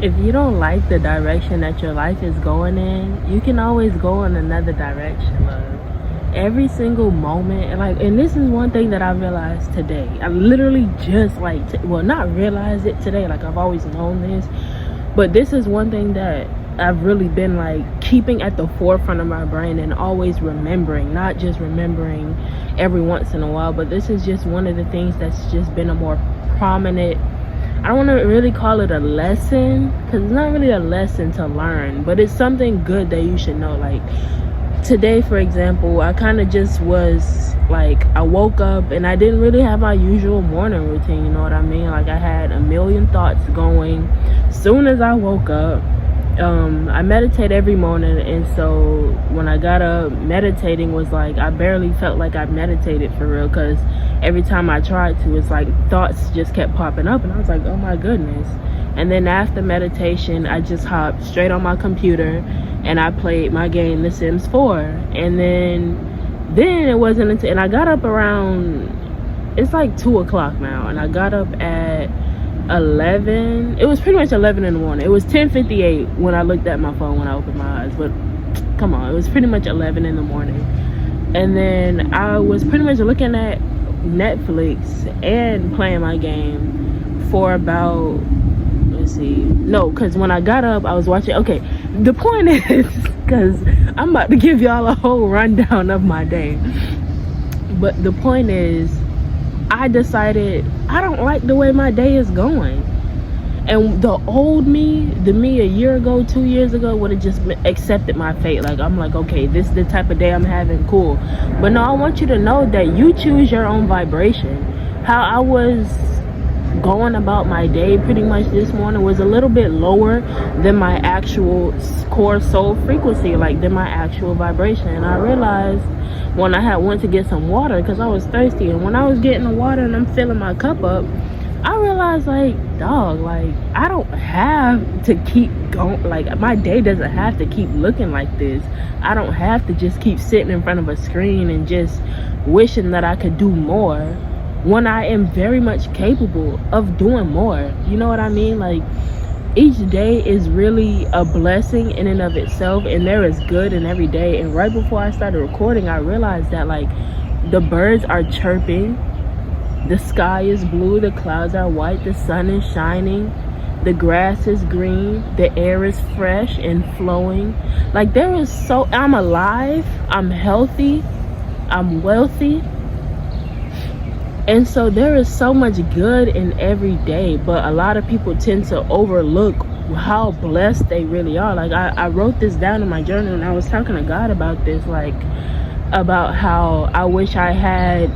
If you don't like the direction that your life is going in, you can always go in another direction, love. Every single moment, and this is one thing that I realized today. I literally just not realized it today, like I've always known this, but this is one thing that I've really been keeping at the forefront of my brain and always remembering, not just remembering every once in a while, but this is just one of the things that's just been a more prominent, I don't want to really call it a lesson, because it's not really a lesson to learn, but it's something good that you should know. Today, for example, I kind of just was I woke up and I didn't really have my usual morning routine, you know what I mean? I had a million thoughts going. Soon as I woke up, I meditate every morning, and so when I got up, meditating was I barely felt like I meditated for real, because every time I tried to, it's thoughts just kept popping up, and I was like, oh my goodness. And then after meditation, I just hopped straight on my computer and I played my game, The Sims 4. And then it wasn't until, and I got up around, it's 2 o'clock now, and I got up at 11. It was pretty much 11 in the morning. It was 10:58 when I looked at my phone when I opened my eyes, but come on, it was pretty much 11 in the morning. And then I was pretty much looking at Netflix and playing my game for about, because when I got up, I was watching. Okay, the point is, because I'm about to give y'all a whole rundown of my day, but the point is, I decided I don't like the way my day is going. And the old me, the me a year ago, 2 years ago, would have just accepted my fate. I'm okay, this is the type of day I'm having, cool. But no, I want you to know that you choose your own vibration. How I was going about my day pretty much this morning was a little bit lower than my actual core soul frequency, than my actual vibration. And I realized when I went to get some water, because I was thirsty, and when I was getting the water and I'm filling my cup up, I realized dog, I don't have to keep going, my day doesn't have to keep looking like this. I don't have to just keep sitting in front of a screen and just wishing that I could do more, when I am very much capable of doing more. You know what I mean? Each day is really a blessing in and of itself, and there is good in every day. And right before I started recording, I realized that the birds are chirping, the sky is blue, the clouds are white, the sun is shining, the grass is green, the air is fresh and flowing. I'm alive, I'm healthy, I'm wealthy. And so there is so much good in every day, but a lot of people tend to overlook how blessed they really are. I wrote this down in my journal, and I was talking to God about this, about how I wish I had,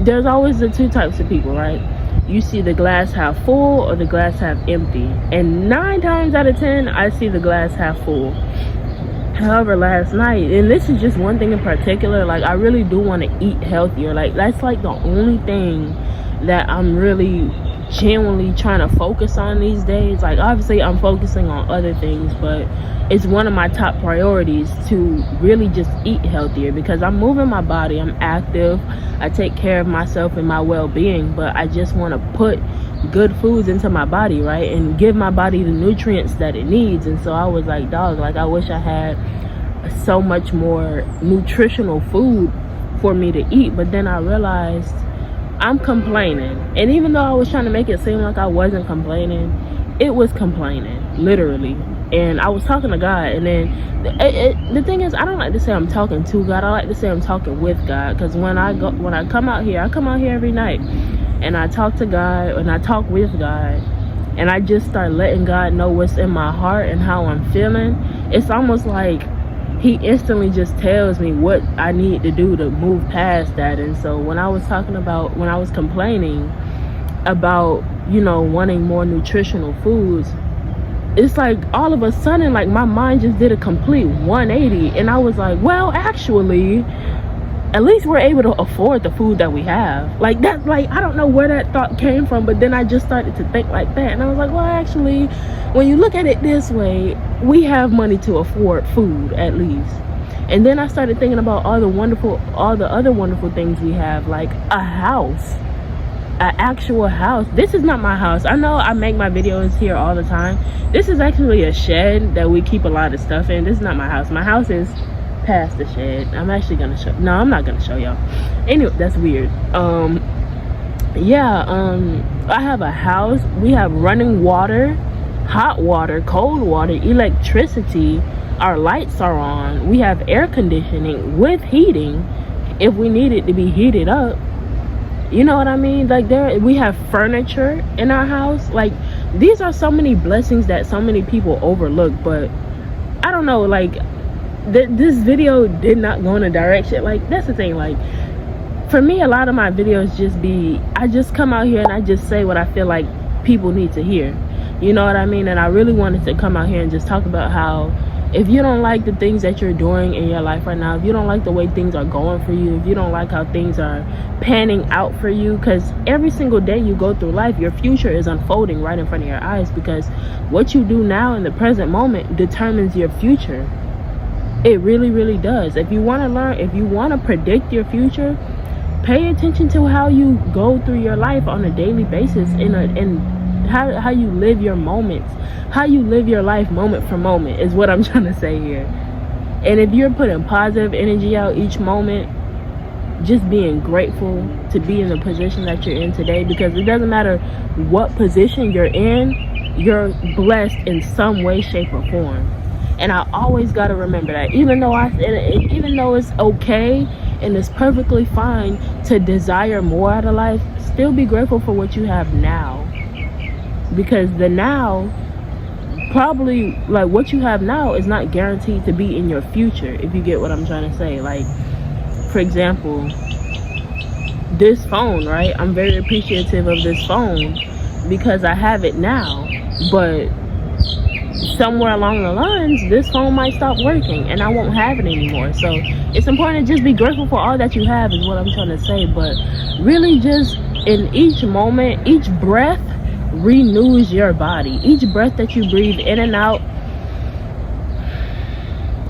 there's always the two types of people, right? You see the glass half full or the glass half empty, and 9 times out of 10 I see the glass half full. However, last night, and this is just one thing in particular, I really do want to eat healthier. That's the only thing that I'm really genuinely trying to focus on these days. Obviously I'm focusing on other things, but it's one of my top priorities to really just eat healthier, because I'm moving my body, I'm active, I take care of myself and my well-being, but I just want to put good foods into my body, right, and give my body the nutrients that it needs. And so I was dog, I wish I had so much more nutritional food for me to eat. But then I realized I'm complaining, and even though I was trying to make it seem like I wasn't complaining, it was complaining, literally. And I was talking to God, and then the thing is, I don't like to say I'm talking to God, I like to say I'm talking with God, because when I come out here every night, and I talk to God, and I talk with God, and I just start letting God know what's in my heart and how I'm feeling. It's almost like he instantly just tells me what I need to do to move past that. And so when I was complaining about, wanting more nutritional foods, it's all of a sudden, my mind just did a complete 180, and I was well, actually, at least we're able to afford the food that we have. I don't know where that thought came from, but then I just started to think like that, and I was well, actually, when you look at it this way, we have money to afford food, at least. And then I started thinking about all the other wonderful things we have, like a house. an actual house. This is not my house. I know I make my videos here all the time. This is actually a shed that we keep a lot of stuff in. This is not my house. My house is past the shed. I'm actually gonna show, no, I'm not gonna show y'all. Anyway, that's weird. I have a house. We have running water, hot water, cold water, electricity. Our lights are on. We have air conditioning with heating if we need it to be heated up. You know what I mean? Like, we have furniture in our house. Like, these are so many blessings that so many people overlook. But I don't know, like, this video did not go in a direction. Like, that's the thing. Like, for me, a lot of my videos I just come out here and I just say what I feel like people need to hear. You know what I mean? And I really wanted to come out here and just talk about how, if you don't like the things that you're doing in your life right now, if you don't like the way things are going for you, if you don't like how things are panning out for you, because every single day you go through life, your future is unfolding right in front of your eyes, because what you do now in the present moment determines your future. It really, really does. If you want to learn, if you want to predict your future, pay attention to how you go through your life on a daily basis, and how you live your moments, how you live your life moment for moment is what I'm trying to say here. And if you're putting positive energy out each moment, just being grateful to be in the position that you're in today, because it doesn't matter what position you're in, you're blessed in some way, shape, or form. And I always got to remember that, even though it's okay and it's perfectly fine to desire more out of life, still be grateful for what you have now. Because the now, probably, like, what you have now is not guaranteed to be in your future, if you get what I'm trying to say. Like, for example, this phone, right? I'm very appreciative of this phone because I have it now, but somewhere along the lines, this phone might stop working and I won't have it anymore. So it's important to just be grateful for all that you have, is what I'm trying to say. But really, just in each moment, each breath renews your body. Each breath that you breathe in and out,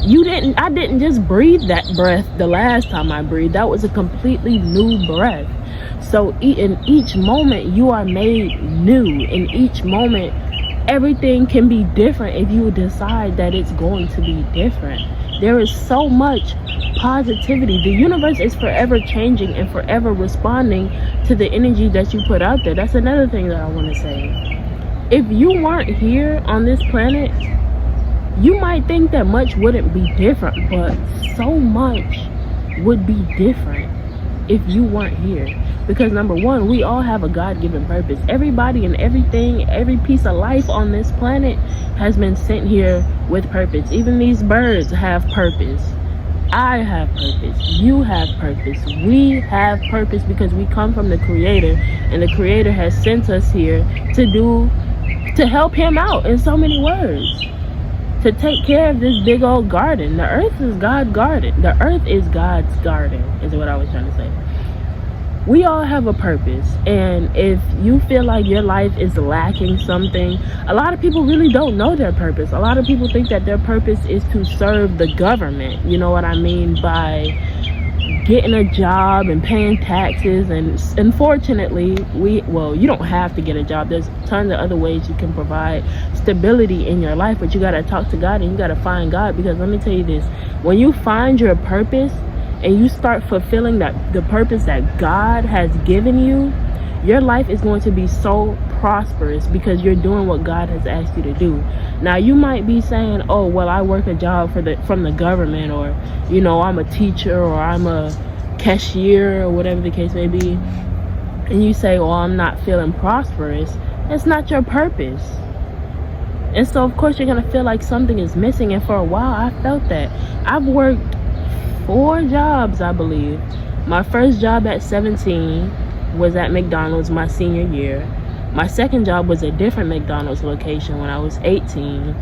I didn't just breathe that breath the last time I breathed. That was a completely new breath. So in each moment you are made new. In each moment everything can be different if you decide that it's going to be different. There is so much positivity. The universe is forever changing and forever responding to the energy that you put out there. That's another thing that I want to say. If you weren't here on this planet, you might think that much wouldn't be different, but so much would be different if you weren't here. Because number one, we all have a God-given purpose. Everybody and everything, every piece of life on this planet has been sent here with purpose. Even these birds have purpose. I have purpose. You have purpose. We have purpose because we come from the Creator, and the Creator has sent us here to help Him out in so many words. To take care of this big old garden. The earth is God's garden. The earth is God's garden, is what I was trying to say. We all have a purpose, and if you feel like your life is lacking something, a lot of people really don't know their purpose. A lot of people think that their purpose is to serve the government. You know what I mean? By getting a job and paying taxes. And unfortunately, you don't have to get a job. There's tons of other ways you can provide stability in your life, but you got to talk to God and you got to find God. Because let me tell you this, when you find your purpose and you start fulfilling the purpose that God has given you, your life is going to be so prosperous because you're doing what God has asked you to do. Now, you might be saying, oh, well, I work a job from the government, or, you know, I'm a teacher, or I'm a cashier, or whatever the case may be. And you say, well, I'm not feeling prosperous. It's not your purpose. And so, of course, you're going to feel like something is missing. And for a while, I felt that. I've worked 4 jobs, I believe. My first job at 17 was at McDonald's my senior year. My second job was a different McDonald's location when I was 18.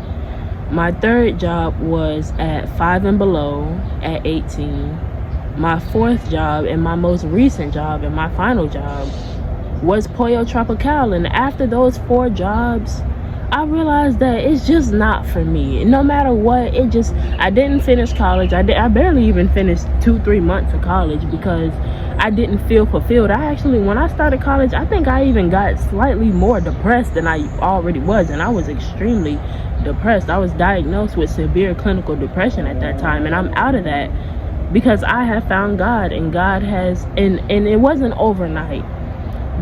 My third job was at 5 and Below at 18. My fourth job and my most recent job and my final job was Pollo Tropical. And after those 4 jobs, I realized that it's just not for me. No matter what, I didn't finish college. I barely even finished 2-3 months of college because I didn't feel fulfilled. I actually, when I started college, I think I even got slightly more depressed than I already was, and I was extremely depressed. I was diagnosed with severe clinical depression at that time, and I'm out of that because I have found God, and God has, and it wasn't overnight.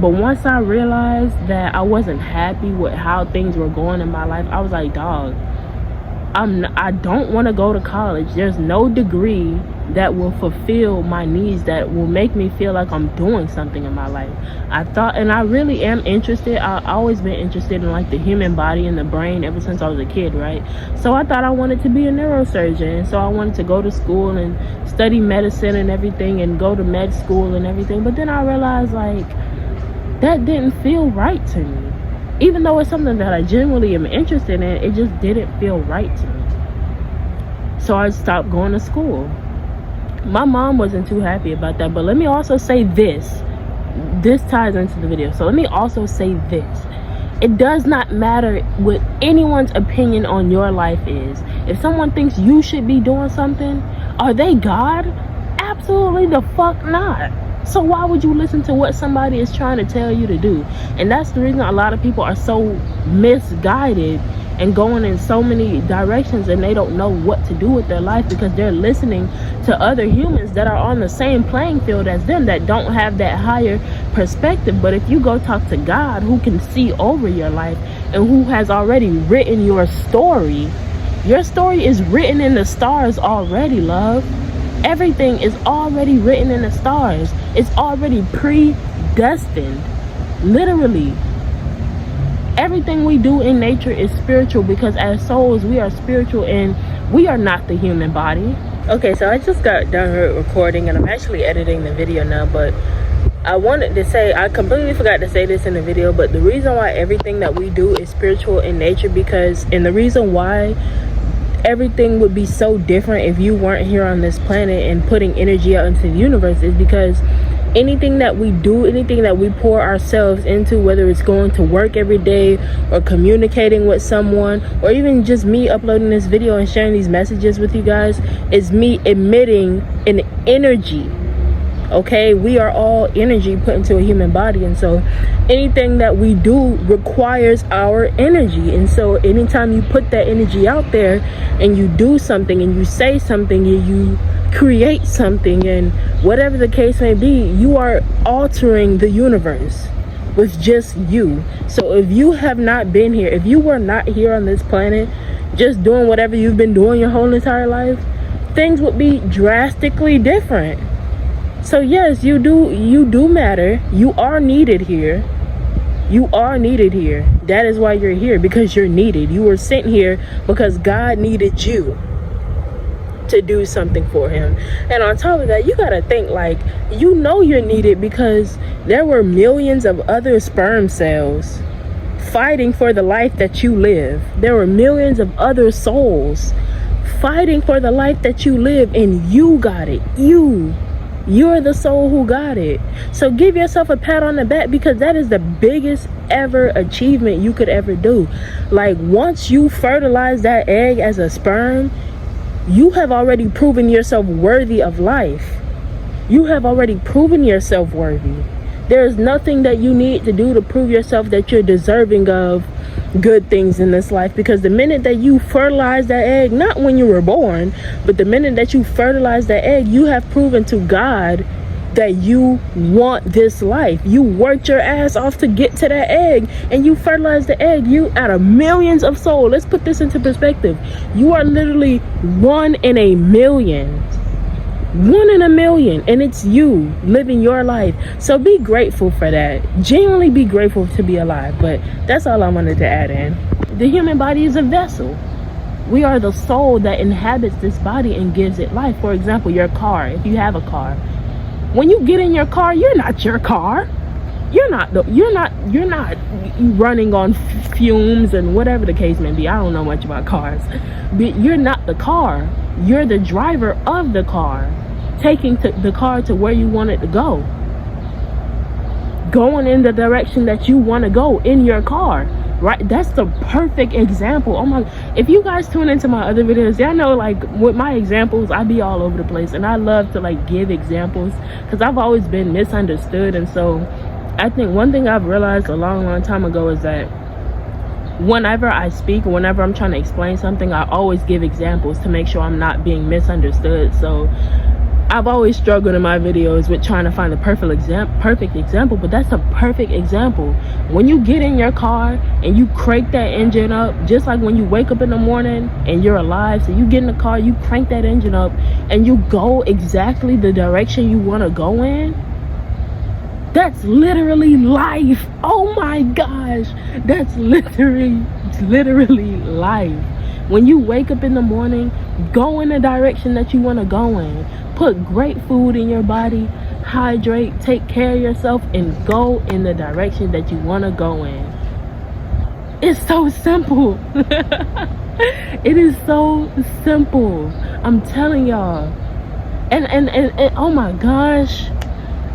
But once I realized that I wasn't happy with how things were going in my life, I was like, dog, I don't want to go to college. There's no degree that will fulfill my needs, that will make me feel like I'm doing something in my life. I thought, and I really am interested. I've always been interested in like the human body and the brain ever since I was a kid, right? So I thought I wanted to be a neurosurgeon. So I wanted to go to school and study medicine and everything, and go to med school and everything. But then I realized, like, that didn't feel right to me. Even though it's something that I genuinely am interested in, it just didn't feel right to me. So I stopped going to school. My mom wasn't too happy about that. But let me also say this. This ties into the video. So let me also say this. It does not matter what anyone's opinion on your life is. If someone thinks you should be doing something, are they God? Absolutely the fuck not. So why would you listen to what somebody is trying to tell you to do? And that's the reason a lot of people are so misguided and going in so many directions, and they don't know what to do with their life because they're listening to other humans that are on the same playing field as them, that don't have that higher perspective. But if you go talk to God, who can see over your life and who has already written your story is written in the stars already, love. Everything is already written in the stars. It's already predestined. Literally. Everything we do in nature is spiritual, because as souls, we are spiritual and we are not the human body. Okay, so I just got done recording and I'm actually editing the video now, but I wanted to say, I completely forgot to say this in the video, but the reason why everything that we do is spiritual in nature, and the reason why everything would be so different if you weren't here on this planet and putting energy out into the universe, is because anything that we do, anything that we pour ourselves into, whether it's going to work every day or communicating with someone, or even just me uploading this video and sharing these messages with you guys, is me emitting an energy. Okay, we are all energy put into a human body, and so anything that we do requires our energy. And so anytime you put that energy out there and you do something and you say something and you create something, and whatever the case may be, you are altering the universe with just you. So if you have not been here, if you were not here on this planet just doing whatever you've been doing your whole entire life, things would be drastically different. So yes, you do matter. You are needed here. You are needed here. That is why you're here, because you're needed. You were sent here because God needed you to do something for him. And on top of that, you gotta think, like, you know you're needed because there were millions of other sperm cells fighting for the life that you live. There were millions of other souls fighting for the life that you live, and you got it. You're the soul who got it. So give yourself a pat on the back, because that is the biggest ever achievement you could ever do. Like, once you fertilize that egg as a sperm, you have already proven yourself worthy of life. You have already proven yourself worthy. There is nothing that you need to do to prove yourself that you're deserving of good things in this life, because the minute that you fertilize that egg, not when you were born, but the minute that you fertilize that egg, you have proven to God that you want this life. You worked your ass off to get to that egg, and you fertilize the egg. You, out of millions of souls, let's put this into perspective, you are literally 1 in a million. 1 in a million, and it's you living your life. So be grateful for that. Genuinely be grateful to be alive. But that's all I wanted to add in. The human body is a vessel. We are the soul that inhabits this body and gives it life. For example, your car, if you have a car, when you get in your car, you're not your car. You're not running on fumes and whatever the case may be. I don't know much about cars, but you're not the car. You're the driver of the car, taking the car to where you want it to go, going in the direction that you want to go in your car. right? That's the perfect example. Oh my, if you guys tune into my other videos, y'all know, like, with my examples, I be all over the place, and I love to, like, give examples because I've always been misunderstood. And so I think one thing I've realized a long time ago is that whenever I speak, whenever I'm trying to explain something, I always give examples to make sure I'm not being misunderstood. So I've always struggled in my videos with trying to find the perfect example, but that's a perfect example. When you get in your car and you crank that engine up, just like when you wake up in the morning and you're alive, so you get in the car, you crank that engine up, and you go exactly the direction you want to go in. That's literally life. Oh my gosh, that's literally life. When you wake up in the morning, go in the direction that you want to go in. Put great food in your body, hydrate, take care of yourself, and go in the direction that you want to go in. It's so simple. It is so simple. I'm telling y'all. And oh my gosh,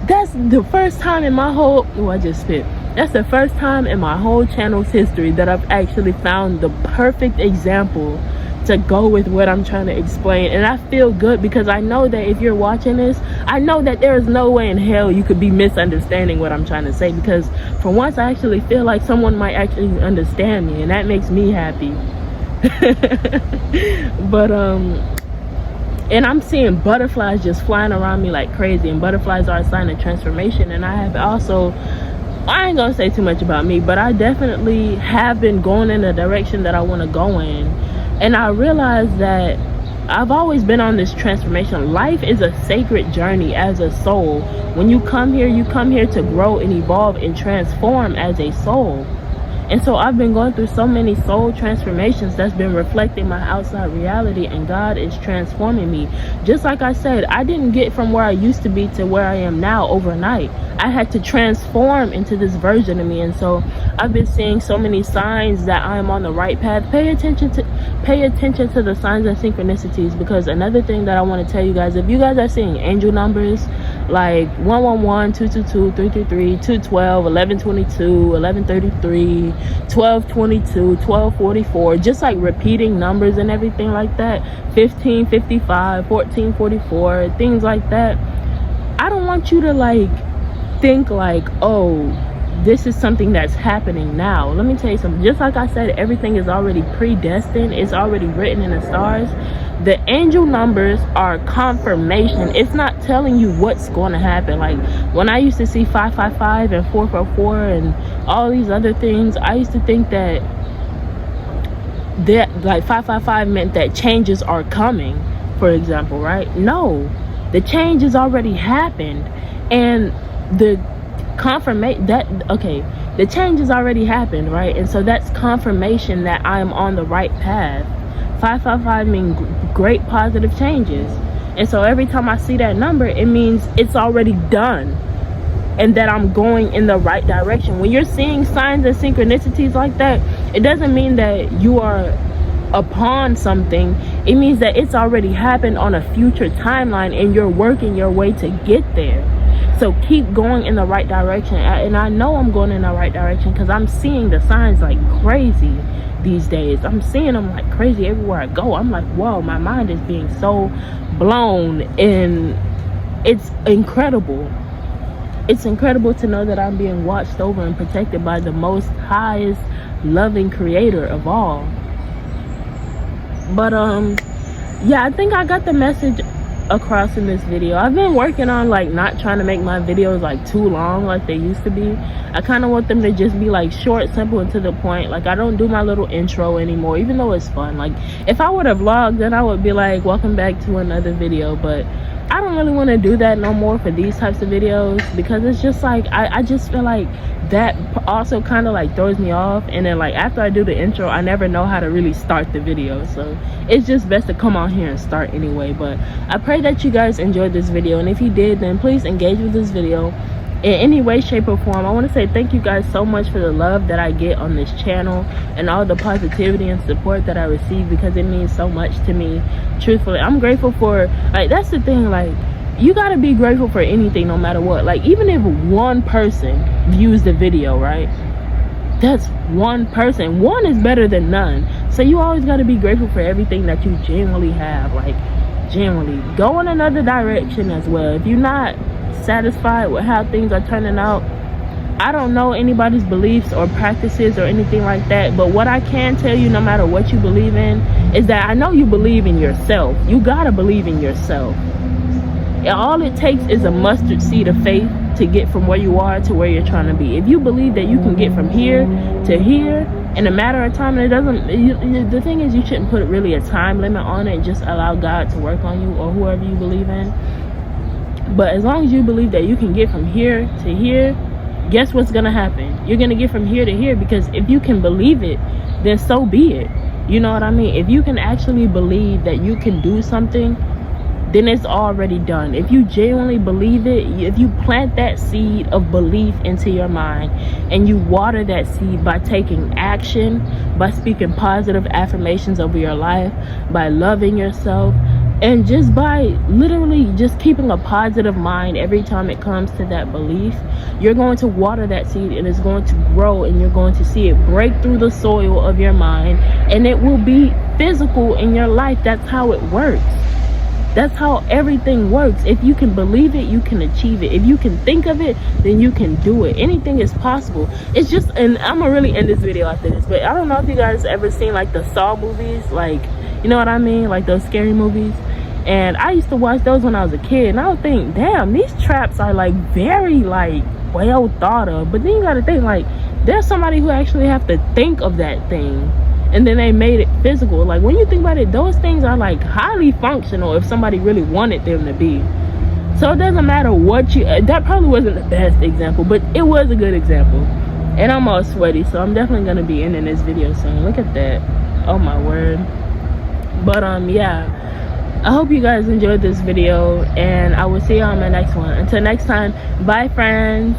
that's the first time in my whole, I just spit. That's the first time in my whole channel's history that I've actually found the perfect example to go with what I'm trying to explain. And I feel good because I know that if you're watching this, I know that there is no way in hell you could be misunderstanding what I'm trying to say, because for once I actually feel like someone might actually understand me, and that makes me happy. But and I'm seeing butterflies just flying around me like crazy, and butterflies are a sign of transformation. And I have also, I ain't gonna say too much about me, but I definitely have been going in the direction that I want to go in. And I realized that I've always been on this transformation. Life is a sacred journey as a soul. When you come here to grow and evolve and transform as a soul. And so I've been going through so many soul transformations that's been reflecting my outside reality, and God is transforming me. Just like I said, I didn't get from where I used to be to where I am now overnight. I had to transform into this version of me. And so I've been seeing so many signs that I am on the right path. Pay attention to the signs and synchronicities, because another thing that I want to tell you guys, if you guys are seeing angel numbers like 111, 222, 333, 212, 1122, 1133, 1222, 1244, just like repeating numbers and everything like that, 1555, 1444, things like that, I don't want you to like think like, oh, this is something that's happening now. Let me tell you something. Just like I said, everything is already predestined. It's already written in the stars. The angel numbers are confirmation. It's not telling you what's going to happen. Like when I used to see 555 and 444 and all these other things, I used to think that like 555 meant that changes are coming, for example, right? No, the change has already happened, and the confirmation that, okay, the change has already happened, right? And so that's confirmation that I'm on the right path. 555 means great positive changes. And so every time I see that number, it means it's already done and that I'm going in the right direction. When you're seeing signs and synchronicities like that, it doesn't mean that you are upon something. It means that it's already happened on a future timeline and you're working your way to get there. So keep going in the right direction. And I know I'm going in the right direction because I'm seeing the signs like crazy these days. I'm seeing them like crazy everywhere I go. I'm like, whoa, my mind is being so blown, and it's incredible. It's incredible to know that I'm being watched over and protected by the most highest loving creator of all. But yeah, I think I got the message across in this video. I've been working on like not trying to make my videos like too long like they used to be. I kind of want them to just be like short, simple, and to the point. Like I don't do my little intro anymore, even though it's fun. Like if I would have vlogged, then I would be like, welcome back to another video. But I don't really want to do that no more for these types of videos, because it's just like I just feel like that also kind of like throws me off. And then like after I do the intro, I never know how to really start the video, so it's just best to come on here and start anyway. But I pray that you guys enjoyed this video, and if you did, then please engage with this video in any way, shape, or form. I want to say thank you guys so much for the love that I get on this channel and all the positivity and support that I receive, because it means so much to me. Truthfully, I'm grateful for, like, that's the thing, like, you gotta be grateful for anything no matter what. Like even if one person views the video, right, That's one person. One is better than none. So you always got to be grateful for everything that you genuinely have. Like, genuinely. Go in another direction as well. If you're not satisfied with how things are turning out, I don't know anybody's beliefs or practices or anything like that, but what I can tell you, no matter what you believe in, is that I know you believe in yourself. You gotta believe in yourself. And all it takes is a mustard seed of faith to get from where you are to where you're trying to be. If you believe that you can get from here to here in a matter of time, and it doesn't, the thing is, you shouldn't put really a time limit on it and just allow God to work on you or whoever you believe in. But as long as you believe that you can get from here to here, guess what's gonna happen? You're gonna get from here to here, because if you can believe it, then so be it. You know what I mean? If you can actually believe that you can do something, then it's already done. If you genuinely believe it, if you plant that seed of belief into your mind and you water that seed by taking action, by speaking positive affirmations over your life, by loving yourself, and just by literally just keeping a positive mind every time it comes to that belief, you're going to water that seed and it's going to grow, and you're going to see it break through the soil of your mind, and it will be physical in your life. That's how it works. That's how everything works. If you can believe it, you can achieve it. If you can think of it, then you can do it. Anything is possible. It's just, and I'm gonna really end this video after this, but I don't know if you guys ever seen like the Saw movies, like, you know what I mean, like those scary movies. And I used to watch those when I was a kid, and I would think, damn, these traps are like very like well thought of. But then you gotta think, like, there's somebody who actually have to think of that thing, and then they made it physical. Like, when you think about it, those things are like highly functional if somebody really wanted them to be. So it doesn't matter what you, that probably wasn't the best example, but it was a good example. And I'm all sweaty, so I'm definitely gonna be ending this video soon. Look at that. Oh my word. But yeah, I hope you guys enjoyed this video, and I will see you on my next one. Until next time, bye friends.